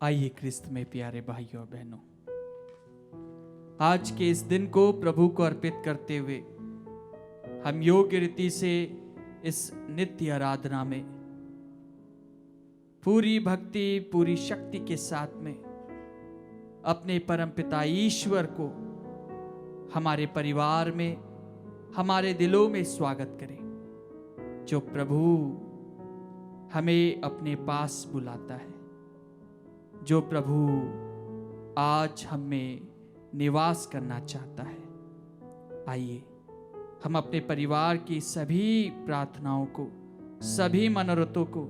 आइए ख्रिस्त में प्यारे भाइयों और बहनों, आज के इस दिन को प्रभु को अर्पित करते हुए हम योग्य रीति से इस नित्य आराधना में पूरी भक्ति पूरी शक्ति के साथ में अपने परमपिता ईश्वर को हमारे परिवार में हमारे दिलों में स्वागत करें, जो प्रभु हमें अपने पास बुलाता है, जो प्रभु आज हम में निवास करना चाहता है। आइए हम अपने परिवार की सभी प्रार्थनाओं को, सभी मनोरथों को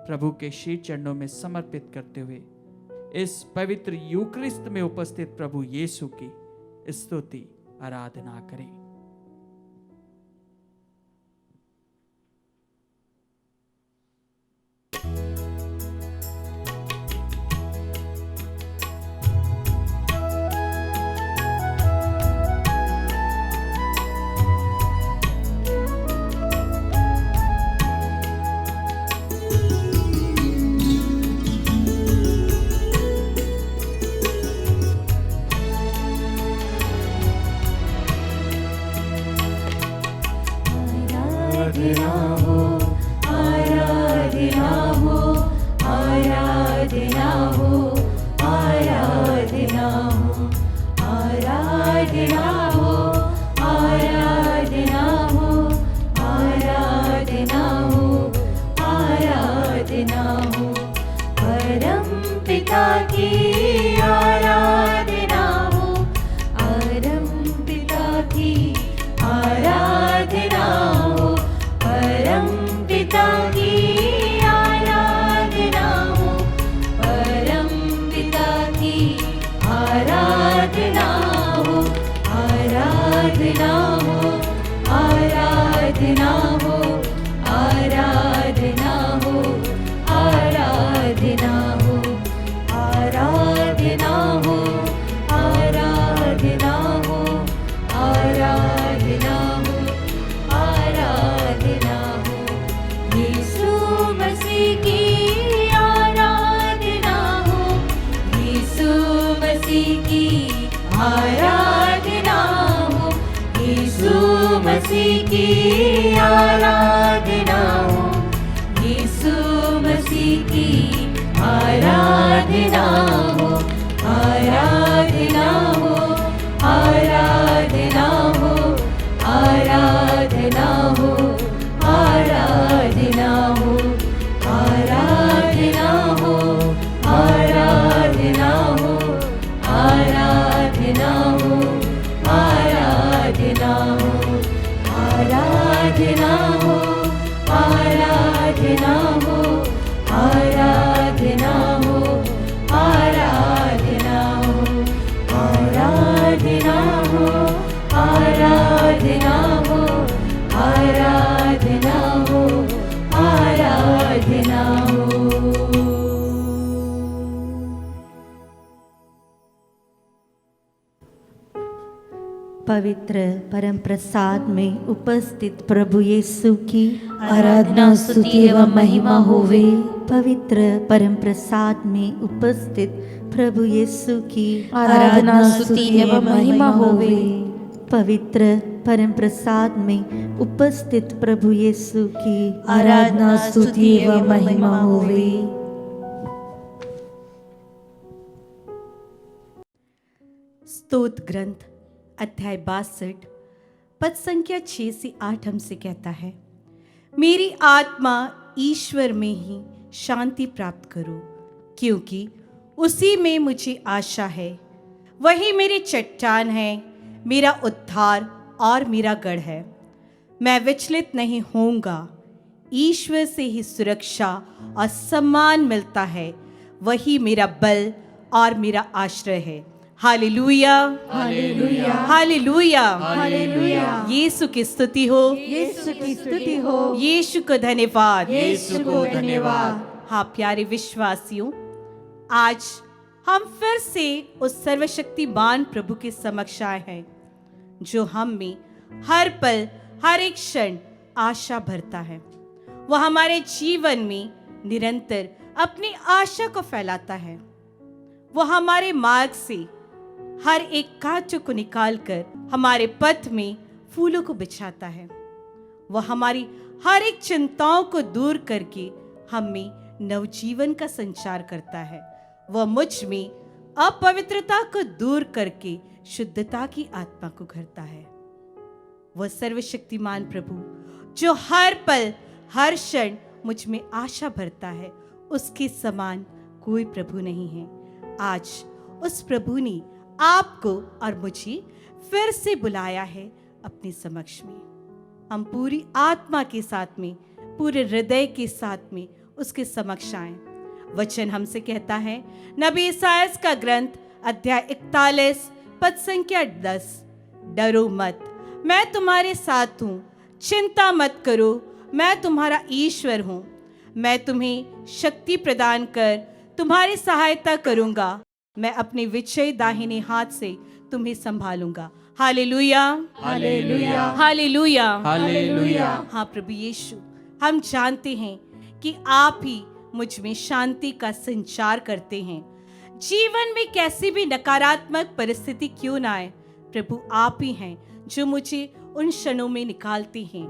प्रभु के श्री चरणों में समर्पित करते हुए इस पवित्र यूक्रिस्ट में उपस्थित प्रभु यीशु की स्तुति आराधना करें। पवित्र परम प्रसाद में उपस्थित प्रभु यीशु की आराधना स्तुति एवं महिमा होवे। पवित्र परम प्रसाद में उपस्थित प्रभु यीशु की आराधना स्तुति एवं महिमा होवे। पवित्र परम प्रसाद में उपस्थित प्रभु यीशु की आराधना स्तुति एवं महिमा होवे। स्तोत्र ग्रंथ अध्याय 62 पद संख्या 6 से 8 हमसे कहता है, मेरी आत्मा ईश्वर में ही शांति प्राप्त करो, क्योंकि उसी में मुझे आशा है। वही मेरी चट्टान है, मेरा उद्धार और मेरा गढ़ है। मैं विचलित नहीं होऊंगा। ईश्वर से ही सुरक्षा और सम्मान मिलता है। वही मेरा बल और मेरा आश्रय है। Hallelujah, hallelujah, hallelujah, hallelujah. यीशु की स्तुति हो, यीशु की स्तुति हो, यीशु को धन्यवाद, यीशु को धन्यवाद। हाँ प्यारे विश्वासियों, आज हम फिर से उस सर्वशक्तिमान प्रभु के समक्ष आए हैं, जो हम में हर पल हर एक क्षण आशा भरता है। वह हमारे जीवन में निरंतर अपनी आशा को फैलाता है। वो हमारे मार्ग से हर एक कांटों को निकालकर हमारे पथ में फूलों को बिछाता है। वो हमारी हर एक चिंताओं को दूर करके हमें नवजीवन का संचार करता है। वह मुझ में अपवित्रता को दूर करके शुद्धता की आत्मा को भरता है। वह सर्वशक्तिमान प्रभु जो हर पल हर क्षण मुझ में आशा भरता है, उसके समान कोई प्रभु नहीं है। आज उस प्रभु ने आपको और मुझे फिर से बुलाया है अपने समक्ष में। हम पूरी आत्मा के साथ में, पूरे हृदय के साथ में उसके समक्ष आए। वचन हमसे कहता है, नबी ईसायाह का ग्रंथ अध्याय 41 पद संख्या 10, डरो मत, मैं तुम्हारे साथ हूँ, चिंता मत करो, मैं तुम्हारा ईश्वर हूँ। मैं तुम्हें शक्ति प्रदान कर तुम्हारी सहायता करूंगा, मैं अपने विजयी दाहिने हाथ से तुम्हें संभालूंगा। Hallelujah, hallelujah, hallelujah, hallelujah. हाँ प्रभु यीशु, हम जानते हैं कि आप ही मुझ में शांति का संचार करते हैं। जीवन में कैसी भी नकारात्मक परिस्थिति क्यों ना आए, प्रभु आप ही हैं जो मुझे उन क्षणों में निकालते हैं।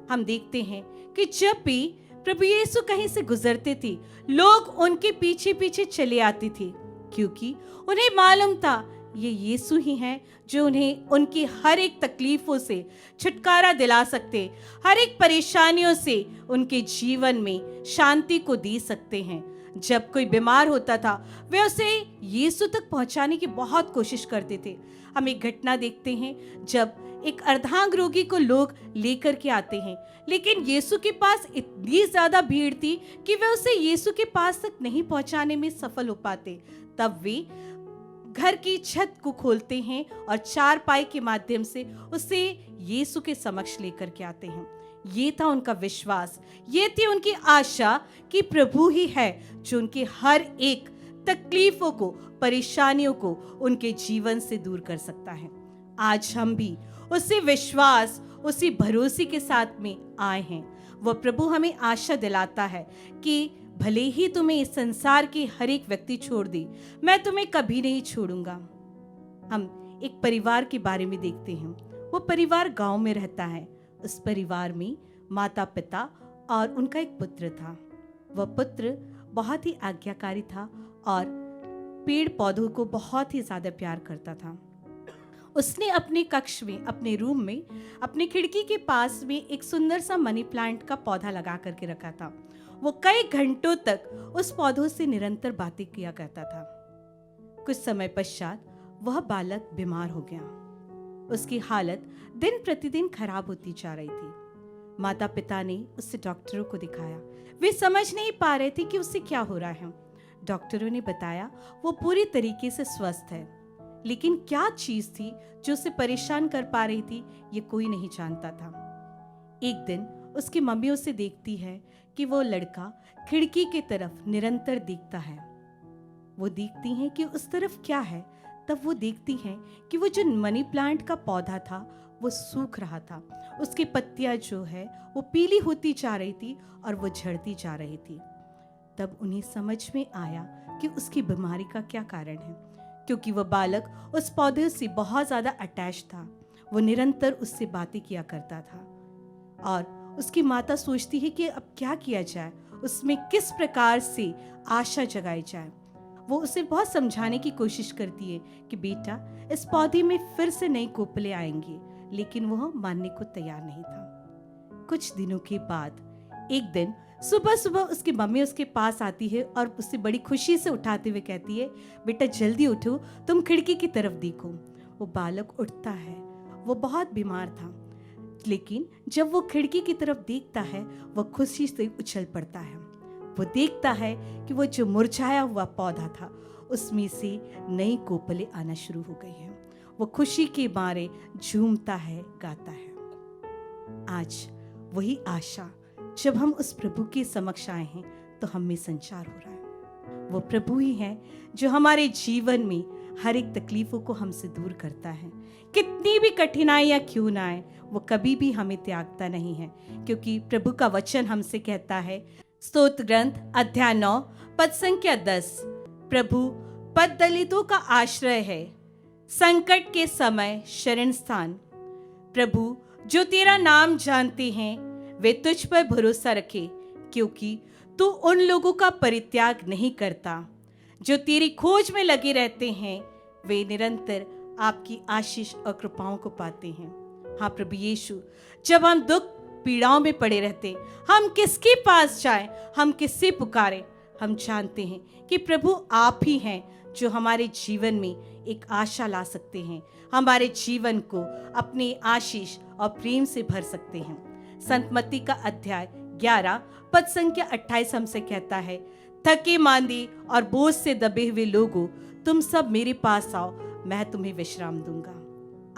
हम देखते हैं कि जब भी प्रभु यीशु कहीं से गुजरते थे, लोग उनके पीछे पीछे चले आते थे, क्योंकि उन्हें मालूम था ये यीशु ही हैं जो उन्हें उनकी हर एक तकलीफों से छुटकारा दिला सकते, हर एक परेशानियों से उनके जीवन में शांति को दे सकते हैं। जब कोई बीमार होता था, वे उसे यीशु तक पहुंचाने की बहुत कोशिश करते थे। हम एक घटना देखते हैं जब एक अर्धांग रोगी को लोग लेकर के आते हैं, लेकिन यीशु के पास इतनी ज्यादा भीड़ थी कि वे उसे यीशु के पास तक नहीं पहुंचाने में सफल हो पाते। तब वे घर की छत को खोलते हैं और चारपाई के माध्यम से उसे यीशु के समक्ष लेकर के आते हैं। ये था उनका विश्वास, ये थी उनकी आशा कि प्रभु ही है जो उनके हर एक तकलीफों को, परेशानियों को उनके जीवन से दूर कर सकता है। आज हम भी उसी विश्वास, उसी भरोसे के साथ में आए हैं। वह प्रभु हमें आशा दिलाता है कि भले ही तुम्हें इस संसार के हर एक व्यक्ति छोड़ दे, मैं तुम्हें कभी नहीं छोड़ूंगा। हम एक परिवार के बारे में देखते हैं। वो परिवार गांव में रहता है। उस परिवार में माता पिता और उनका एक पुत्र था। वह पुत्र बहुत ही आज्ञाकारी था और पेड़ पौधों को बहुत ही ज्यादा प्यार करता था। उसने अपने कक्ष में, अपने रूम में, अपनी खिड़की के पास में एक सुंदर सा मनी प्लांट का पौधा लगा करके रखा था। वो कई घंटों तक उस पौधों से निरंतर बातें किया करता था। कुछ समय पश्चात वह बालक बीमार हो गया। उसकी हालत दिन प्रतिदिन खराब होती जा रही थी। माता पिता ने उसे डॉक्टरों को दिखाया। वे समझ नहीं पा रहे थे कि उसे क्या हो रहा है। डॉक्टरों ने बताया वो पूरी तरीके से स्वस्थ है, लेकिन क्या चीज थी जो उसे परेशान कर पा रही थी, ये कोई नहीं जानता था। एक दिन उसकी मम्मी उसे देखती है कि वो लड़का खिड़की की तरफ निरंतर देखता है। वो देखती हैं कि उस तरफ क्या है। तब वो देखती हैं कि वो जो मनी प्लांट का पौधा था वो सूख रहा था। उसकी पत्तियां जो है वो पीली होती जा रही थी और वो झड़ती जा रही थी। तब उन्हें समझ में आया कि उसकी बीमारी का क्या कारण है, क्योंकि वह बालक उस पौधे से बहुत ज़्यादा अटैच था। वो निरंतर उससे बातें किया करता था और उसकी माता सोचती है कि अब क्या किया जाए, उसमें किस प्रकार से आशा जगाई जाए। वो उसे बहुत समझाने की कोशिश करती है कि बेटा इस पौधे में फिर से नई कोपले आएंगी, लेकिन वह मानने को तैयार नहीं था। कुछ दिनों के बाद एक दिन सुबह सुबह उसकी मम्मी उसके पास आती है और उसे बड़ी खुशी से उठाते हुए कहती है, बेटा जल्दी उठो, तुम खिड़की की तरफ देखो। वो बालक उठता है। वो बहुत बीमार था, लेकिन जब वो खिड़की की तरफ देखता है वह खुशी से उछल पड़ता है। वो देखता है कि वो जो मुरझाया हुआ पौधा था उसमें से नई कोपलें आना शुरू हो गई हैं। वो खुशी के मारे झूमता है, गाता है। आज वही आशा जब हम उस प्रभु के समक्ष आए हैं तो हम में संचार हो रहा है। वो प्रभु ही है जो हमारे जीवन में हर एक तकलीफों को हमसे दूर करता है। कितनी भी कठिनाइयां क्यों ना आए, वो कभी भी हमें त्यागता नहीं है, क्योंकि प्रभु का वचन हमसे कहता है, स्तोत्र ग्रंथ अध्याय 9 पद संख्या 10, प्रभु पद दलितों का आश्रय है, संकट के समय शरण स्थान। प्रभु, जो तेरा नाम जानते हैं वे तुझ पर भरोसा रखे, क्योंकि तू उन लोगों का परित्याग नहीं करता। जो तेरी खोज में लगे रहते हैं वे निरंतर आपकी आशीष और कृपाओं को पाते हैं। हाँ प्रभु यीशु, जब हम दुख पीड़ाओं में पड़े रहते, हम किसके पास जाएं, हम किससे पुकारें? हम जानते हैं कि प्रभु आप ही हैं जो हमारे जीवन में एक आशा ला सकते हैं, हमारे जीवन को अपने आशीष और प्रेम से भर सकते हैं। संत मत्ती का अध्याय 11 पद संख्या 28 हमसे कहता है, थके मांदे और बोझ से दबे हुए लोगों, तुम सब मेरे पास आओ, मैं तुम्हें विश्राम दूंगा।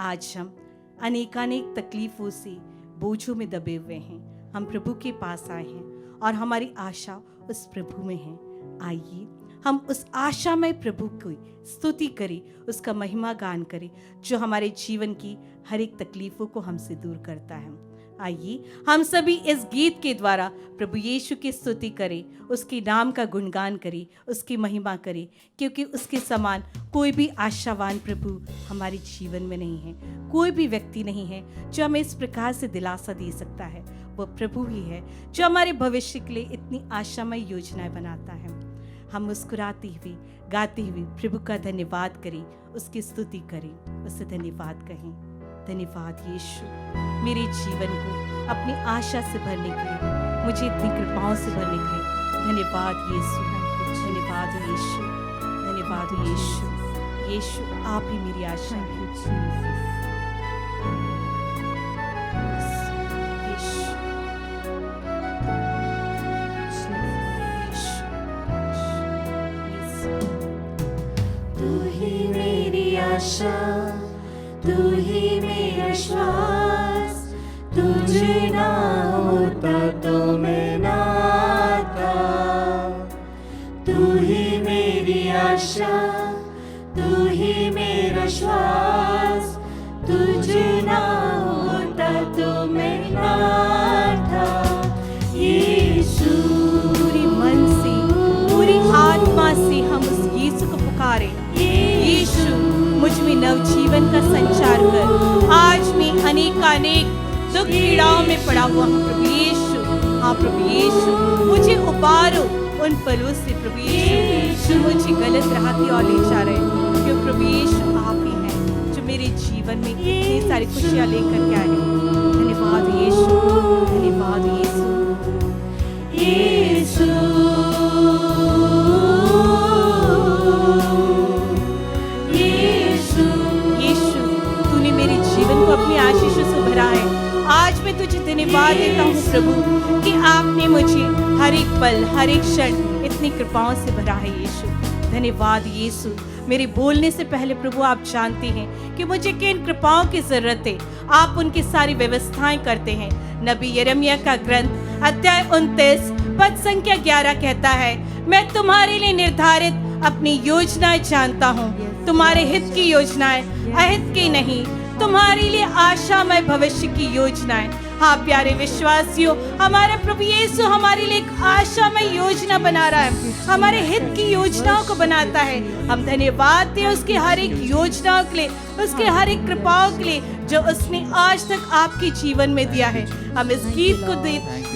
आज हम अनेकानेक तकलीफों से, बोझों में दबे हुए हैं। हम प्रभु के पास आए हैं और हमारी आशा उस प्रभु में है। आइए हम उस आशामय प्रभु की स्तुति करें, उसका महिमा गान करें, जो हमारे जीवन की हर एक तकलीफों को हमसे दूर करता है। आइए हम सभी इस गीत के द्वारा प्रभु यीशु की स्तुति करें, उसके नाम का गुणगान करें, उसकी महिमा करें, क्योंकि उसके समान कोई भी आशावान प्रभु हमारे जीवन में नहीं है। कोई भी व्यक्ति नहीं है जो हमें इस प्रकार से दिलासा दे सकता है। वो प्रभु ही है जो हमारे भविष्य के लिए इतनी आशामय योजनाएं बनाता है। हम मुस्कुराते हुए, गाते हुए प्रभु का धन्यवाद करें, उसकी स्तुति करें, उससे धन्यवाद कहें। धन्यवाद यीशु, मेरे जीवन को अपनी आशा से भरने के लिए, मुझे इतनी कृपाओं से भरने के लिए धन्यवाद यीशु, धन्यवाद यीशु, धन्यवाद यीशु। यीशु आप ही मेरी आशा है। तू ही मेरी आशा, तू ही मेरा श्वास, तुझे ना होता तो मैं ना था। तू ही मेरी आशा, तू ही मेरा श्वास, तुझे ना होता तो मैं ना था। यीशु, पूरे मन से, पूरी आत्मा से हम उस यीशु को पुकारें। यीशु, मुझ में नवजीवन का संचार कर। आज मैं अनेकानेक दुख पीड़ाओं में पड़ा हुआ हूँ प्रभु यीशु। हाँ प्रभु यीशु, मुझे उबारो उन पलों से प्रभु यीशु जो मुझे गलत राह की ओर ले जा रहे हैं। क्यों प्रभु यीशु आप ही हैं जो मेरे जीवन में इतनी सारी खुशियाँ लेकर के आए हैं। धन्यवाद यीशु, धन्यवाद यीशु। यीशु, यीशु, तूने मेरे जीवन को अपनी आशीषों से भरा है। आज मैं तुझे धन्यवाद देता हूँ प्रभु कि आपने मुझे हर एक पल, हर एक क्षण इतनी कृपाओं से भरा है। यीशु, धन्यवाद यीशु। मेरे बोलने से पहले प्रभु आप जानते हैं कि मुझे किन कृपाओं की जरूरत है। आप उनकी सारी व्यवस्थाएं करते हैं। नबी यिर्मयाह का ग्रंथ अध्याय 29 पद संख्या 11 कहता है, मैं तुम्हारे लिए निर्धारित अपनी योजनाएं जानता हूँ, तुम्हारे हित की योजनाएं, अहित की नहीं, तुम्हारे लिए आशामय भविष्य की योजनाएं। हाँ प्यारे विश्वासियों, हमारा प्रभु यीशु हमारे लिए एक आशामय योजना बना रहा है, हमारे हित की योजनाओं को बनाता है। हम धन्यवाद दें उसकी हर एक योजनाओं के लिए, उसके हर एक कृपाओं के लिए जो उसने आज तक आपके जीवन में दिया है। हम इस गीत को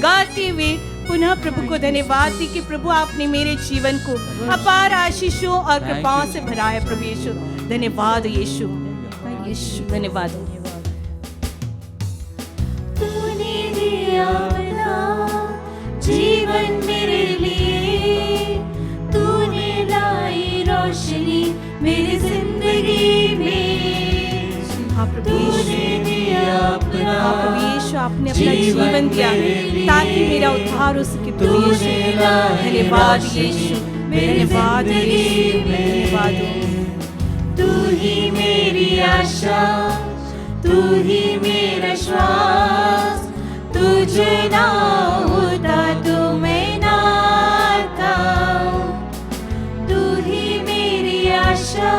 गाते हुए पुनः प्रभु को धन्यवाद दी कि प्रभु आपने मेरे जीवन को अपार आशीषों और कृपाओं से भरा है। प्रभु यीशु, धन्यवाद यीशु, यीशु धन्यवाद। तूने दिया अपना जीवन मेरे लिए, तूने लाई रोशनी मेरी जिंदगी में। हाँ प्रभु यीशु, आपने अपना जीवन दिया ताकि मेरा उद्धार हो सके। प्रभु यीशु, धन्यवाद यीशु, धन्यवाद यीशु, धन्यवाद। तू ही मेरी आशा, तू ही मेरा श्वास, तुझे ना होता तो मैं ना था। तू ही मेरी आशा,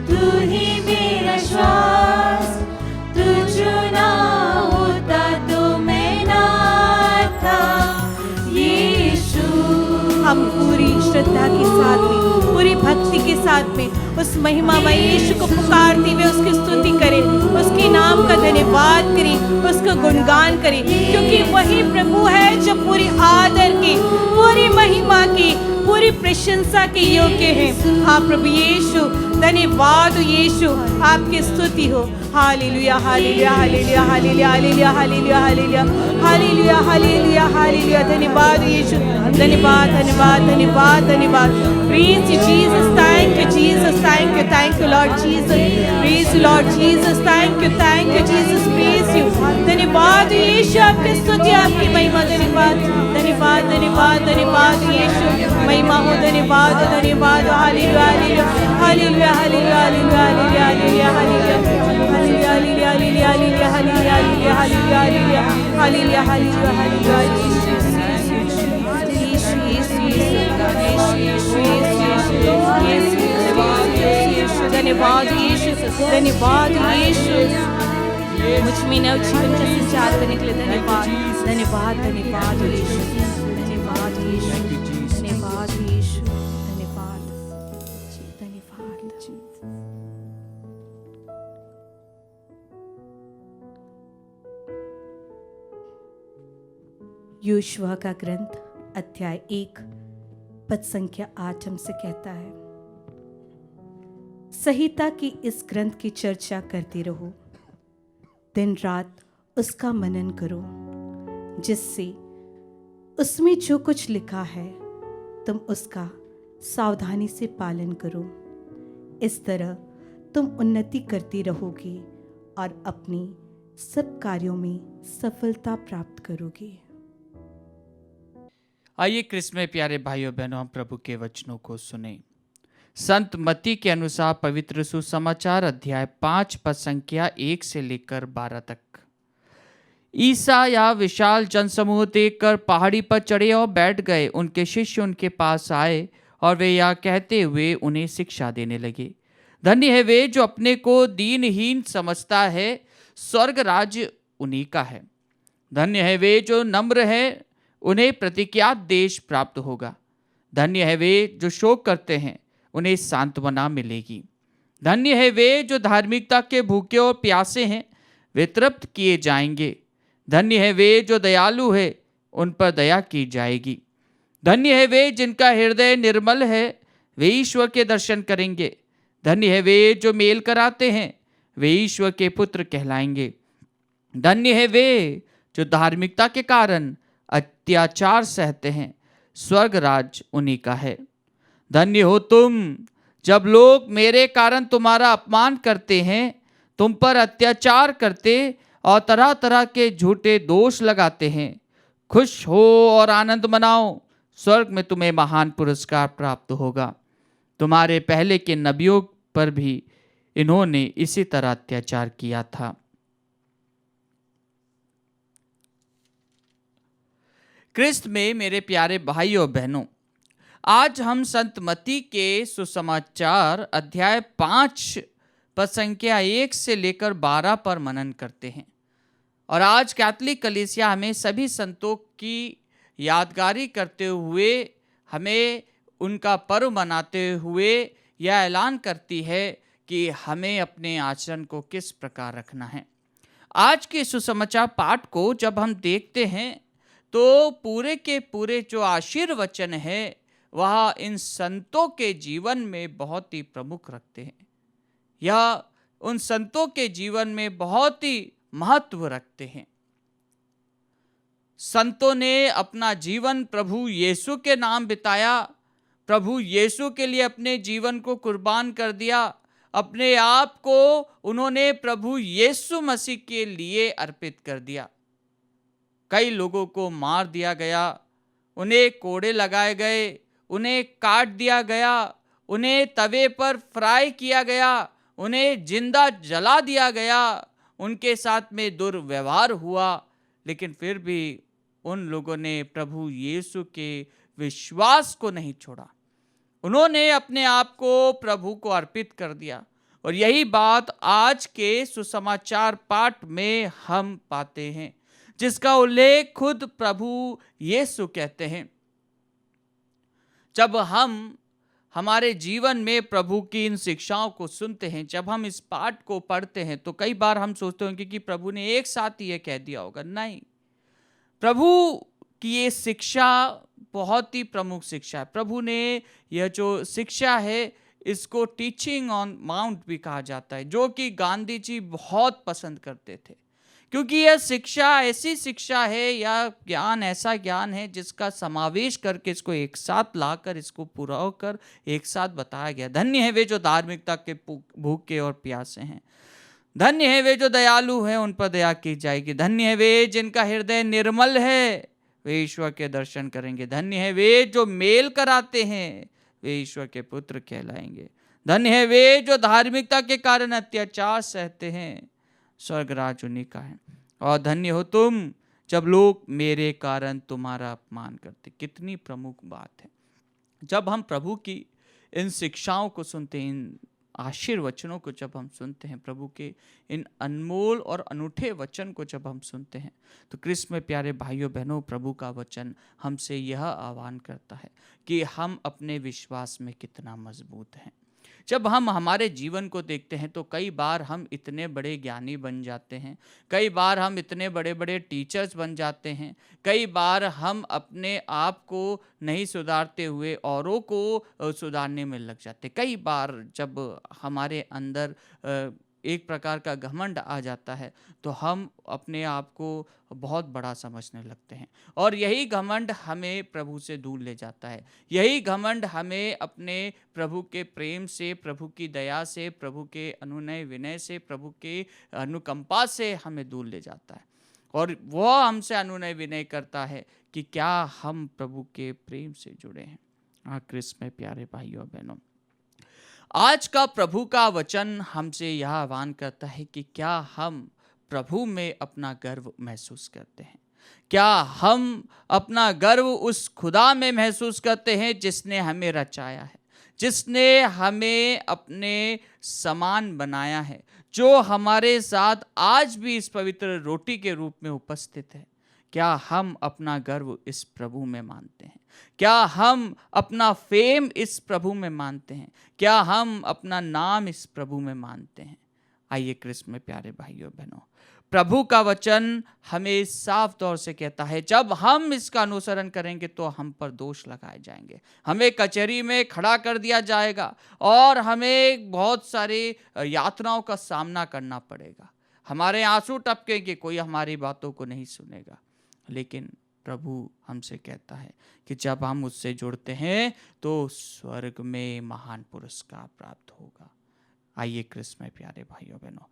तू ही मेरा श्वास, तुझे ना होता तो मैं ना था। यीशु, हम पूरी श्रद्धा के साथ में, पूरी भक्ति के साथ में उस महिमामय यीशु को पुकारते हुए उसकी स्तुति करें, उसके नाम का धन्यवाद करें, उसका गुणगान करें, क्योंकि वही प्रभु है जो पूरी आदर की, पूरी महिमा की, पूरी प्रशंसा के योग्य है। आप प्रभु यीशु, धन्यवाद यीशु, आपकी स्तुति हो। Hallelujah hallelujah hallelujah hallelujah hallelujah hallelujah hallelujah hallelujah hallelujah hallelujah. धन्यवाद यीशु, धन्यवाद धन्यवाद धन्यवाद धन्यवाद। Praise you Jesus, thank you Jesus, thank you Lord Jesus, praise Lord Jesus, thank you Jesus, praise you. धन्यवाद यीशु, आपकी स्तुति, आपकी महिमा। धन्यवाद धन्यवाद धन्यवाद धन्यवाद यीशु, महिमा हो। धन्यवाद धन्यवाद। Hallelujah hallelujah hallelujah hallelujah hallelujah hallelujah hallelujah hallelujah hallelujah hallelujah hallelujah hallelujah hallelujah hallelujah hallelujah. धन्यवाद यीशु, धन्यवाद यीशु, मुझ में नव जीवन का संचार करने के लिए धन्यवाद धन्यवाद धन्यवाद यीशु, धन्यवाद यीशु, धन्यवाद यीशु, धन्यवाद धन्यवाद। योशुआ का ग्रंथ अध्याय 1 पद संख्या 8 हमसे कहता है, संहिता की इस ग्रंथ की चर्चा करते रहो, दिन रात उसका मनन करो, जिससे उसमें जो कुछ लिखा है तुम उसका सावधानी से पालन करो। इस तरह तुम उन्नति करती रहोगे और अपने सब कार्यों में सफलता प्राप्त करोगे। आइए क्रिस्त में प्यारे भाइयों बहनों, हम प्रभु के वचनों को सुने। संत मत्ती के अनुसार पवित्र सुसमाचार अध्याय 5 पद संख्या 1 से लेकर 12 तक। ईसा या विशाल जनसमूह देखकर पहाड़ी पर चढ़े और बैठ गए। उनके शिष्य उनके पास आए और वे यह कहते हुए उन्हें शिक्षा देने लगे, धन्य है वे जो अपने को दीनहीन समझता है, स्वर्ग राज्य उन्हीं का है। धन्य है वे जो नम्र है, उन्हें प्रतिज्ञात देश प्राप्त होगा। धन्य है वे जो शोक करते हैं, उन्हें सांत्वना मिलेगी। धन्य है वे जो धार्मिकता के भूखे और प्यासे हैं, वे तृप्त किए जाएंगे। धन्य है वे जो दयालु है, उन पर दया की जाएगी। धन्य है वे जिनका हृदय निर्मल है, वे ईश्वर के दर्शन करेंगे। धन्य है वे जो मेल कराते हैं, वे ईश्वर के पुत्र कहलाएंगे। धन्य है वे जो धार्मिकता के कारण अत्याचार सहते हैं, स्वर्ग राज उन्हीं का है। धन्य हो तुम जब लोग मेरे कारण तुम्हारा अपमान करते हैं, तुम पर अत्याचार करते और तरह तरह के झूठे दोष लगाते हैं। खुश हो और आनंद मनाओ, स्वर्ग में तुम्हें महान पुरस्कार प्राप्त होगा। तुम्हारे पहले के नबियों पर भी इन्होंने इसी तरह अत्याचार किया था। क्रिस्त में मेरे प्यारे भाइयों बहनों, आज हम संत मत्ती के सुसमाचार अध्याय 5 पद संख्या 1 से लेकर 12 पर मनन करते हैं। और आज कैथोलिक कलीसिया हमें सभी संतों की यादगारी करते हुए, हमें उनका पर्व मनाते हुए यह ऐलान करती है कि हमें अपने आचरण को किस प्रकार रखना है। आज के सुसमाचार पाठ को जब हम देखते हैं तो पूरे के पूरे जो आशीर्वचन है वह इन संतों के जीवन में बहुत ही प्रमुख रखते हैं। यह उन संतों के जीवन में बहुत ही महत्व रखते हैं। संतों ने अपना जीवन प्रभु यीशु के नाम बिताया, प्रभु यीशु के लिए अपने जीवन को कुर्बान कर दिया, अपने आप को उन्होंने प्रभु यीशु मसीह के लिए अर्पित कर दिया। कई लोगों को मार दिया गया, उन्हें कोड़े लगाए गए, उन्हें काट दिया गया, उन्हें तवे पर फ्राई किया गया, उन्हें जिंदा जला दिया गया, उनके साथ में दुर्व्यवहार हुआ, लेकिन फिर भी उन लोगों ने प्रभु यीशु के विश्वास को नहीं छोड़ा। उन्होंने अपने आप को प्रभु को अर्पित कर दिया। और यही बात आज के सुसमाचार पाठ में हम पाते हैं, जिसका उल्लेख खुद प्रभु यीशु कहते हैं। जब हम हमारे जीवन में प्रभु की इन शिक्षाओं को सुनते हैं, जब हम इस पाठ को पढ़ते हैं, तो कई बार हम सोचते होंगे कि प्रभु ने एक साथ ही ये कह दिया होगा। नहीं, प्रभु की ये शिक्षा बहुत ही प्रमुख शिक्षा है। प्रभु ने यह जो शिक्षा है इसको टीचिंग ऑन माउंट भी कहा जाता है, जो कि गांधी जी बहुत पसंद करते थे, क्योंकि यह शिक्षा ऐसी शिक्षा है या ज्ञान ऐसा ज्ञान है जिसका समावेश करके इसको एक साथ लाकर इसको पूरा होकर एक साथ बताया गया। धन्य है वे जो धार्मिकता के भूखे और प्यासे हैं, धन्य है वे जो दयालु हैं, उन पर दया की जाएगी। धन्य है वे जिनका हृदय निर्मल है, वे ईश्वर के दर्शन करेंगे। धन्य है वे जो मेल कराते हैं, वे ईश्वर के पुत्र कहलाएंगे। धन्य है वे जो धार्मिकता के कारण अत्याचार सहते हैं, स्वर्ग राज उन्हीं का है। और धन्य हो तुम जब लोग मेरे कारण तुम्हारा अपमान करते। कितनी प्रमुख बात है। जब हम प्रभु की इन शिक्षाओं को सुनते हैं, इन आशीर्वचनों को जब हम सुनते हैं, प्रभु के इन अनमोल और अनूठे वचन को जब हम सुनते हैं, तो क्रिस्त में प्यारे भाइयों बहनों, प्रभु का वचन हमसे यह आह्वान करता है कि हम अपने विश्वास में कितना मजबूत हैं। जब हम हमारे जीवन को देखते हैं तो कई बार हम इतने बड़े ज्ञानी बन जाते हैं, कई बार हम इतने बड़े बड़े टीचर्स बन जाते हैं, कई बार हम अपने आप को नहीं सुधारते हुए औरों को सुधारने में लग जाते। कई बार जब हमारे अंदर एक प्रकार का घमंड आ जाता है तो हम अपने आप को बहुत बड़ा समझने लगते हैं, और यही घमंड हमें प्रभु से दूर ले जाता है। यही घमंड हमें अपने प्रभु के प्रेम से, प्रभु की दया से, प्रभु के अनुनय विनय से, प्रभु के अनुकंपा से हमें दूर ले जाता है। और वह हमसे अनुनय विनय करता है कि क्या हम प्रभु के प्रेम से जुड़े हैं। हाँ, क्रिस्त में प्यारे भाइयों बहनों, आज का प्रभु का वचन हमसे यह आह्वान करता है कि क्या हम प्रभु में अपना गर्व महसूस करते हैं। क्या हम अपना गर्व उस खुदा में महसूस करते हैं जिसने हमें रचाया है, जिसने हमें अपने समान बनाया है, जो हमारे साथ आज भी इस पवित्र रोटी के रूप में उपस्थित है। क्या हम अपना गर्व इस प्रभु में मानते हैं? क्या हम अपना फेम इस प्रभु में मानते हैं? क्या हम अपना नाम इस प्रभु में मानते हैं? आइए क्रिस्त में प्यारे भाइयों बहनों, प्रभु का वचन हमें साफ तौर से कहता है, जब हम इसका अनुसरण करेंगे तो हम पर दोष लगाए जाएंगे, हमें कचहरी में खड़ा कर दिया जाएगा और हमें बहुत सारी यातनाओं का सामना करना पड़ेगा। हमारे आंसू टपकेंगे, कोई हमारी बातों को नहीं सुनेगा। लेकिन प्रभु हमसे कहता है कि जब हम उससे जुड़ते हैं तो स्वर्ग में महान पुरस्कार प्राप्त होगा। आइए क्रिस्त में प्यारे भाइयों बहनों,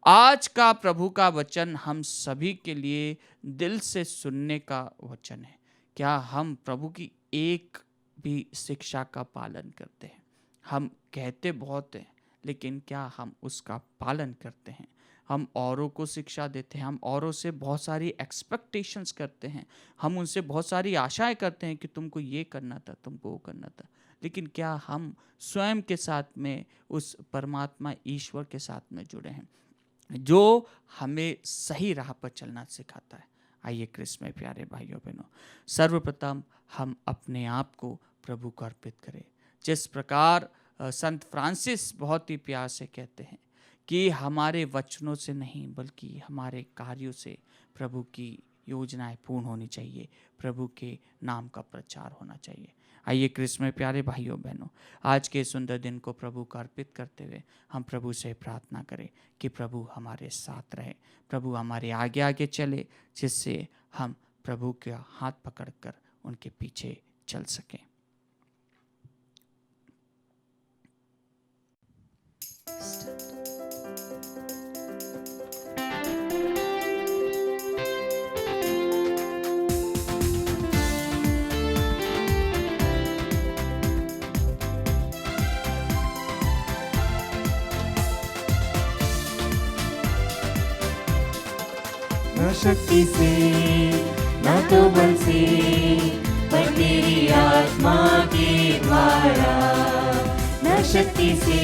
आज का प्रभु का वचन हम सभी के लिए दिल से सुनने का वचन है। क्या हम प्रभु की एक भी शिक्षा का पालन करते हैं? हम कहते बहुत हैं, लेकिन क्या हम उसका पालन करते हैं? हम औरों को शिक्षा देते हैं, हम औरों से बहुत सारी एक्सपेक्टेशंस करते हैं, हम उनसे बहुत सारी आशाएं करते हैं कि तुमको ये करना था, तुमको वो करना था। लेकिन क्या हम स्वयं के साथ में उस परमात्मा ईश्वर के साथ में जुड़े हैं जो हमें सही राह पर चलना सिखाता है? आइए क्रिस्त में प्यारे भाइयों बहनों, सर्वप्रथम हम अपने आप को प्रभु को अर्पित करें। जिस प्रकार संत फ्रांसिस बहुत ही प्यार से कहते हैं कि हमारे वचनों से नहीं बल्कि हमारे कार्यों से प्रभु की योजनाएं पूर्ण होनी चाहिए, प्रभु के नाम का प्रचार होना चाहिए। आइए क्रिस्त में प्यारे भाइयों बहनों, आज के सुंदर दिन को प्रभु को अर्पित करते हुए हम प्रभु से प्रार्थना करें कि प्रभु हमारे साथ रहे, प्रभु हमारे आगे आगे चले, जिससे हम प्रभु के हाथ पकड़कर उनके पीछे चल सकें। न शक्ति से न तो बल से पर तेरी आत्मा के द्वारा, न शक्ति से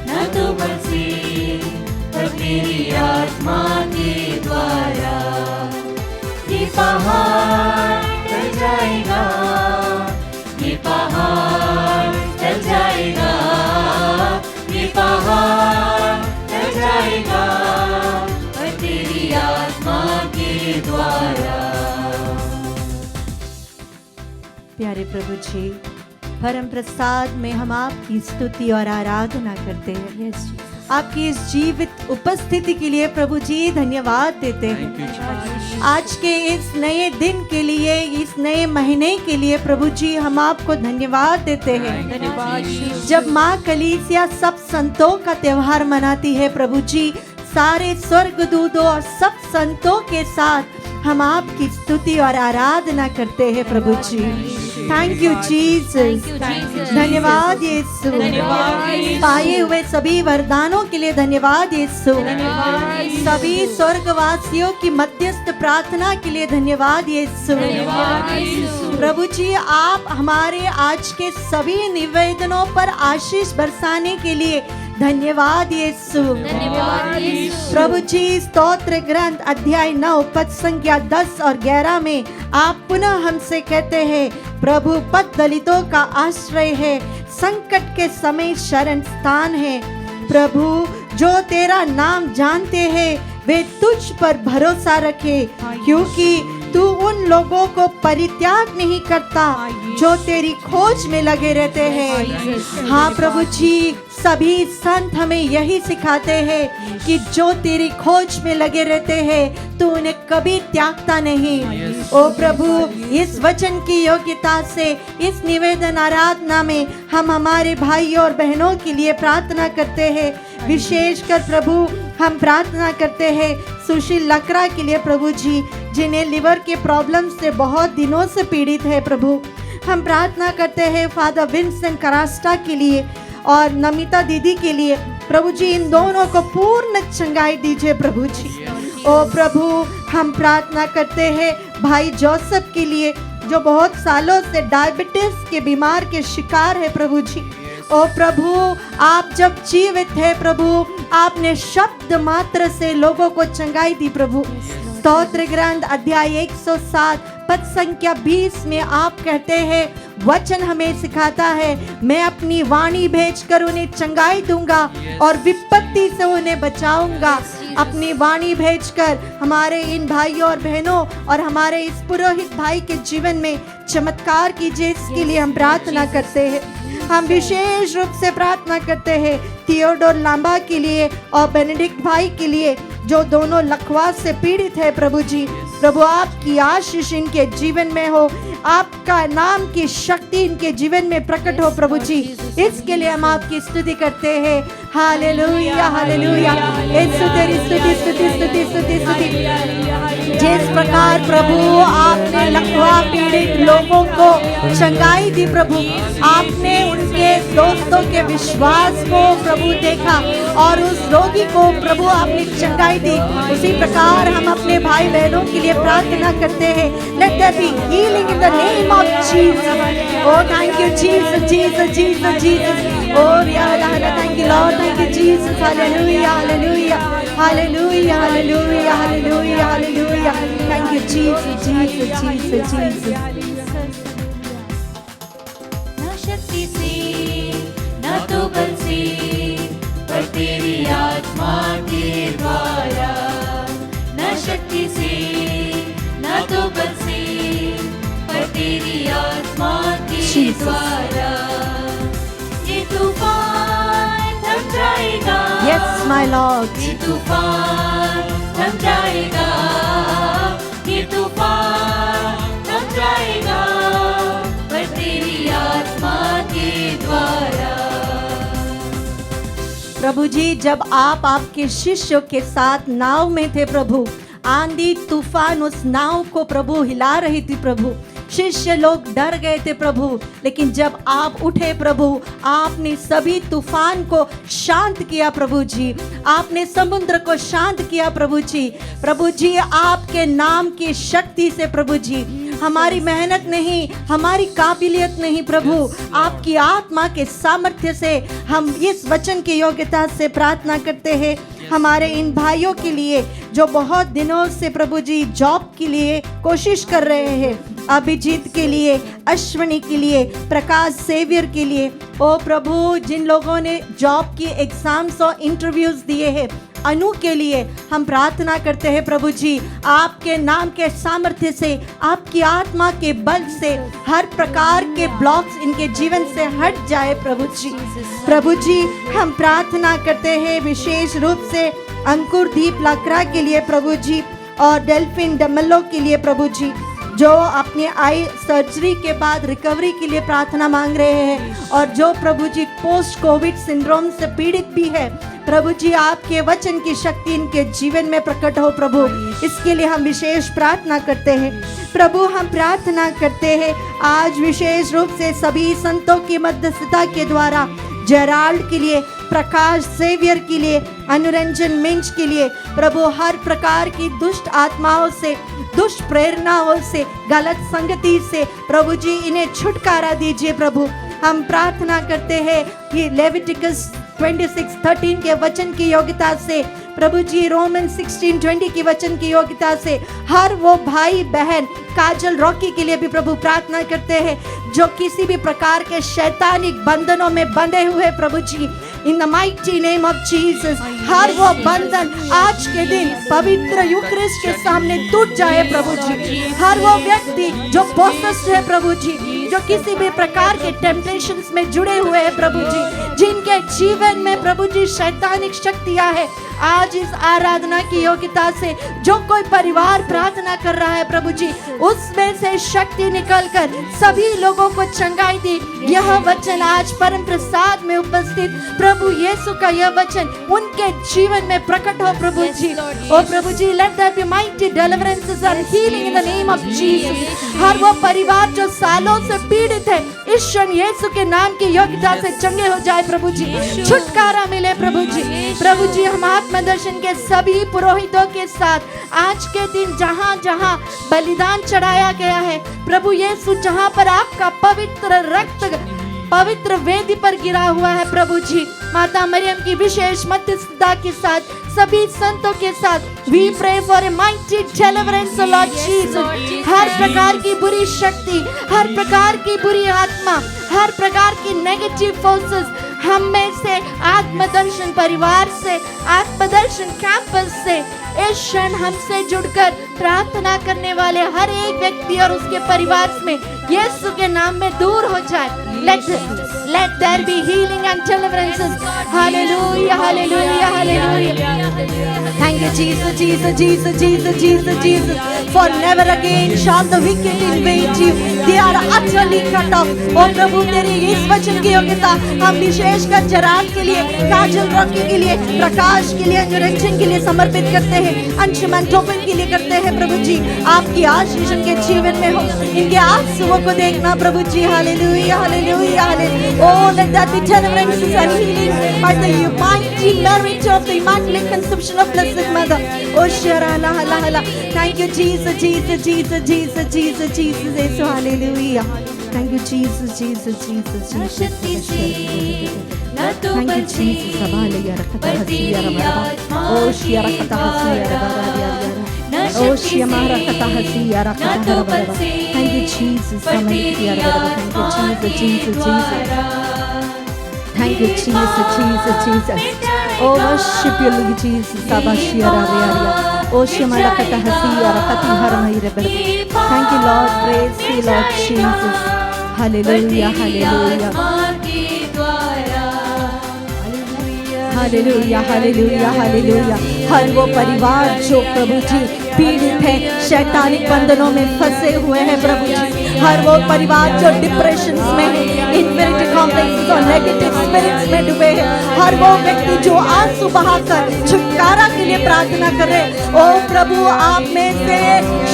न तो बल से पर तेरी आत्मा के द्वारा। ये पहाड़ टल जाएगा, ये पहाड़ प्यारे प्रभु जी, परम प्रसाद में हम आपकी स्तुति और आराधना करते हैं। आपकी इस जीवित उपस्थिति के लिए प्रभु जी धन्यवाद देते हैं। आज के इस नए दिन के लिए, इस नए महीने के लिए प्रभु जी हम आपको धन्यवाद देते हैं। जब माँ कलीसिया सब संतों का त्योहार मनाती है प्रभु जी, सारे स्वर्गदूतों और सब संतों के साथ हम आपकी स्तुति और आराधना करते हैं प्रभु जी। थैंक यू जीसस, धन्यवाद यीशु, पाए हुए सभी वरदानों के लिए धन्यवाद यीशु, सभी स्वर्गवासियों की मध्यस्थ प्रार्थना के लिए धन्यवाद यीशु। प्रभु जी, आप हमारे आज के सभी निवेदनों पर आशीष बरसाने के लिए धन्यवाद यीशु। प्रभु जी, स्तोत्र ग्रंथ अध्याय 9 पद संख्या 10 और 11 में आप पुनः हमसे कहते हैं, प्रभु पद दलितों का आश्रय है, संकट के समय शरण स्थान है। प्रभु, जो तेरा नाम जानते हैं वे तुझ पर भरोसा रखे, क्योंकि तू उन लोगों को परित्याग नहीं करता जो तेरी खोज में लगे रहते हैं। हाँ प्रभु जी, सभी संत हमें यही सिखाते हैं कि जो तेरी खोज में लगे रहते हैं तू उन्हें कभी त्यागता नहीं। ओ प्रभु, इस वचन की योग्यता से इस निवेदन आराधना में हम हमारे भाइयों और बहनों के लिए प्रार्थना करते हैं। विशेषकर प्रभु हम प्रार्थना करते हैं सुशील लकड़ा के लिए प्रभु जी, जिन्हें लिवर के प्रॉब्लम से बहुत दिनों से पीड़ित है प्रभु। हम प्रार्थना करते हैं फादर विंसेंट करास्टा के लिए और नमिता दीदी के लिए प्रभु जी, इन दोनों को पूर्ण चंगाई दीजिए प्रभु जी। ओ प्रभु, हम प्रार्थना करते हैं भाई जोसेफ के लिए, जो बहुत सालों से डायबिटीज के बीमार के शिकार है प्रभु जी। ओ प्रभु, आप जब जीवित है प्रभु, आपने शब्द मात्र से लोगों को चंगाई दी प्रभु। स्तोत्र ग्रंथ अध्याय 107 पद संख्या 20 में आप कहते हैं, वचन हमें सिखाता है, मैं अपनी वाणी भेजकर उन्हें चंगाई दूंगा और विपत्ति से उन्हें बचाऊंगा। अपनी वाणी भेजकर हमारे इन भाइयों और बहनों और हमारे इस पुरोहित भाई के जीवन में चमत्कार कीजिए, इसके लिए हम प्रार्थना करते हैं। हम विशेष रूप से प्रार्थना करते हैं थियोडोर लांबा के लिए और बेनेडिक्ट भाई के लिए, जो दोनों लकवा से पीड़ित है प्रभु जी। प्रभु, आपकी आशीष इनके जीवन में हो, आपका नाम की शक्ति इनके जीवन में प्रकट हो प्रभु जी। इसके लिए हम आपकी स्तुति करते हैं। हालेलुया हालेलुया, यीशु तेरी स्तुति स्तुति स्तुति स्तुति स्तुति। जिस प्रकार प्रभु आपने लकवा पीड़ित लोगों को चंगाई दी प्रभु, आपने उनके दोस्तों के विश्वास को प्रभु देखा और उस रोगी को प्रभु आपने चंगाई दी, उसी प्रकार हम अपने भाई बहनों के लिए प्रार्थना करते हैं। Let there be healing in the name of Jesus. Oh thank you Jesus, Jesus Jesus Jesus. Oh thank you Lord, thank you Jesus. Hallelujah hallelujah hallelujah hallelujah hallelujah hallelujah. Thank you Jesus Jesus Jesus Jesus. ना शक्ति से ना तो बल से, पर तेरी आत्मा के द्वारा। ना शक्ति से ना तो बल से, पर तेरी आत्मा के द्वारा। ये तूफान थम जाएगा। Yes, my Lord. ये तूफान थम जाएगा। ये तूफान थम जाएगा, पर तेरी आत्मा के द्वारा। प्रभु जी, जब आप आपके शिष्यों के साथ नाव में थे प्रभु, आंधी तूफान उस नाव को प्रभु हिला रही थी प्रभु। शिष्य लोग डर गए थे प्रभु, लेकिन जब आप उठे प्रभु, आपने सभी तूफान को शांत किया प्रभु जी। आपने समुद्र को शांत किया प्रभु जी। प्रभु जी, आपके नाम की शक्ति से प्रभु जी, हमारी मेहनत नहीं, हमारी काबिलियत नहीं प्रभु, आपकी आत्मा के सामर्थ्य से हम इस वचन की योग्यता से प्रार्थना करते हैं। हमारे इन भाइयों के लिए जो बहुत दिनों से प्रभु जी जॉब के लिए कोशिश कर रहे हैं, अभिजीत के लिए, अश्वनी के लिए, प्रकाश सेवियर के लिए। ओ प्रभु, जिन लोगों ने जॉब की एग्जाम्स और इंटरव्यूज दिए हैं, अनु के लिए हम प्रार्थना करते हैं प्रभु जी, आपके नाम के सामर्थ्य से, आपकी आत्मा के बल से हर प्रकार के ब्लॉक्स इनके जीवन से हट जाए प्रभु जी। प्रभु जी, हम प्रार्थना करते हैं विशेष रूप से अंकुर दीप लाकरा के लिए प्रभु जी, और डेल्फिन डमल्लो के लिए प्रभु जी, जो अपने आई सर्जरी के बाद रिकवरी के लिए प्रार्थना मांग रहे हैं, और जो प्रभु जी पोस्ट कोविड सिंड्रोम से पीड़ित भी है। प्रभु जी, आपके वचन की शक्ति इनके जीवन में प्रकट हो प्रभु, इसके लिए हम विशेष प्रार्थना करते हैं। प्रभु, हम प्रार्थना करते हैं आज विशेष रूप से सभी संतों की मध्यस्थता के द्वारा जेराल्ड के लिए, प्रकाश सेवियर के लिए, अनुरंजन मिंच के लिए प्रभु, हर प्रकार की दुष्ट आत्माओं से, दुष्ट प्रेरणाओं से, गलत संगति से प्रभु जी इन्हें छुटकारा दीजिए प्रभु। हम प्रार्थना करते हैं कि लेविटिकस 26:13 के वचन की योग्यता से प्रभु जी, रोमन 16:20 की वचन की योग्यता से हर वो भाई बहन, काजल रॉकी के लिए भी प्रभु प्रार्थना करते हैं जो किसी भी प्रकार के शैतानिक बंधनों में बंधे हुए प्रभु जी, in the mighty name of Jesus, हर वो बंधन आज के दिन पवित्र यूक्रिस्ट के सामने टूट जाए प्रभु जी। हर वो व्यक्ति जो पोसेस्ड है प्रभु जी, जो किसी भी प्रकार के टेम्पटेशंस में जुड़े हुए हैं प्रभु जी, जिनके जीवन में प्रभु जी शैतानिक शक्तियां है, आज इस आराधना की योग्यता से जो कोई परिवार प्रार्थना कर रहा है प्रभु जी, उसमें से शक्ति निकलकर सभी लोगों को चंगाई दी। यह वचन आज परम प्रसाद में उपस्थित प्रभु यीशु का यह वचन उनके जीवन में प्रकट हो प्रभु जी। ओ प्रभु जी, let there be mighty deliverances and healing in the name of Jesus. हर वो परिवार जो सालों से पीड़ित है, इस क्षण यीशु के नाम की योग्यता से चंगे हो जाए प्रभु जी, छुटकारा मिले प्रभु जी। प्रभु जी, हम आत्मा दर्शन के सभी पुरोहितों के साथ आज के दिन जहां जहां बलिदान चढ़ाया गया है प्रभु यीशु, जहां पर आपका पवित्र रक्त पवित्र वेदी पर गिरा हुआ है प्रभु जी, माता मरियम की विशेष मध्यस्थता के साथ सभी संतों के साथ we pray for a mighty deliverance Lord Jesus. हर प्रकार की बुरी शक्ति, हर प्रकार की बुरी आत्मा, हर प्रकार की नेगेटिव फोर्सेस हम में से, आत्मदर्शन परिवार से, आत्मदर्शन कैंपस से इस क्षण हमसे जुड़कर प्रार्थना करने वाले हर एक व्यक्ति और उसके परिवार में यीशु के नाम में दूर हो जाए। Let there be healing and deliverances. Hallelujah, hallelujah, hallelujah. Thank you, Jesus, Jesus, Jesus, Jesus, Jesus, Jesus. For never again shall the wicked invade you. They are utterly cut off. ओ प्रभु, तेरी इस वचन की योग्यता हम विशेषकर जराल के लिए, काजल रॉकी के लिए, प्रकाश के लिए, अनुरंजन के लिए समर्पित करते हैं, अंशुमन टोपन के लिए करते हैं प्रभु जी। आपकी आशीष उनके जीवन में हो, इनके आंसुओं को देखना प्रभु जी। Hallelujah, hallelujah, hallelujah. Oh, let that be deliverances and healing by the mighty merit of the Immaculate Conception of Blessed Mother. Oh, shara la la la. Thank you, Jesus, Jesus, Jesus, Jesus, Jesus, Jesus, Jesus. Hallelujah. Thank you, Jesus, Jesus, Jesus, Jesus. Thank you, Jesus. Sabale ya rakata hasiya rabara. Oh, shara rakata hasiya rabara. Oh, shara rakata hasiya rakata rabara. Thank you, Jesus. Thank you, Jesus, Jesus, Jesus. Thank you, Jesus, Jesus, Jesus. Oh, worship you, Lord Jesus. Sabashia raria. Oh, shama rakata hasiya rakati haramai rabara. Thank you, Lord. Praise you, Lord Jesus. Hallelujah, hallelujah. Hallelujah, hallelujah, hallelujah. हर वो परिवार जो प्रभु जी पीड़ित है, शैतानिक बंधनों में फंसे हुए हैं प्रभु जी, हर वो परिवार जो डिप्रेशन में है, इन्फिनिटी कॉम्प्लेक्स और नेगेटिव स्पिरिट्स में डूबे हैं, हर वो व्यक्ति जो आंसू बहाकर छुटकारा के लिए प्रार्थना कर रहे हैं, ओ प्रभु, आप में से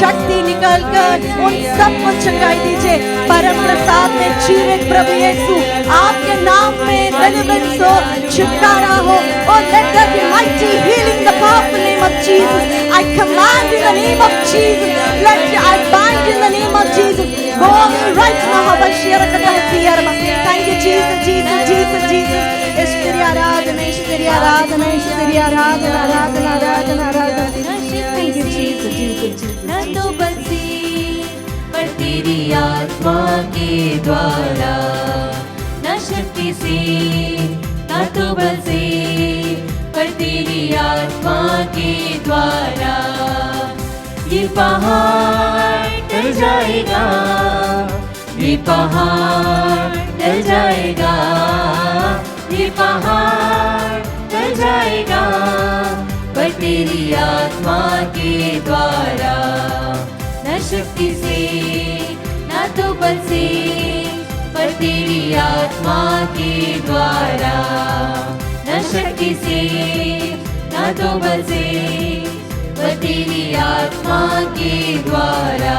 शक्ति निकलकर उन सबको चंगाई दीजिए। परम प्रसाद में जीवित प्रभु यीशु, आपके नाम में डिलीवरेंस हो, छुटकारा हो, और let there be mighty healing in the powerful name of Jesus. I command in the name of Jesus. I bind in the name of Jesus. Go right now. Thank you, Jesus, Jesus, Jesus, Jesus. Ishwari Aradhana, Ishwari Aradhana, Ishwari Aradhana, Aradhana, Aradhana, Aradhana. Thank you, Jesus, Jesus, Jesus. पर तेरी आत्मा के द्वारा। न शक्ति से न तो बल से, पर तेरी आत्मा के द्वारा। ये पहाड़ टल जाएगा, ये पहाड़ टल जाएगा, ये पहाड़ टल जाएगा, पर तेरी आत्मा के द्वारा। न शक्ति से न तो बल से, पर तेरी आत्मा के द्वारा। न शक्ति से न तो बल से, पर तेरी आत्मा के द्वारा।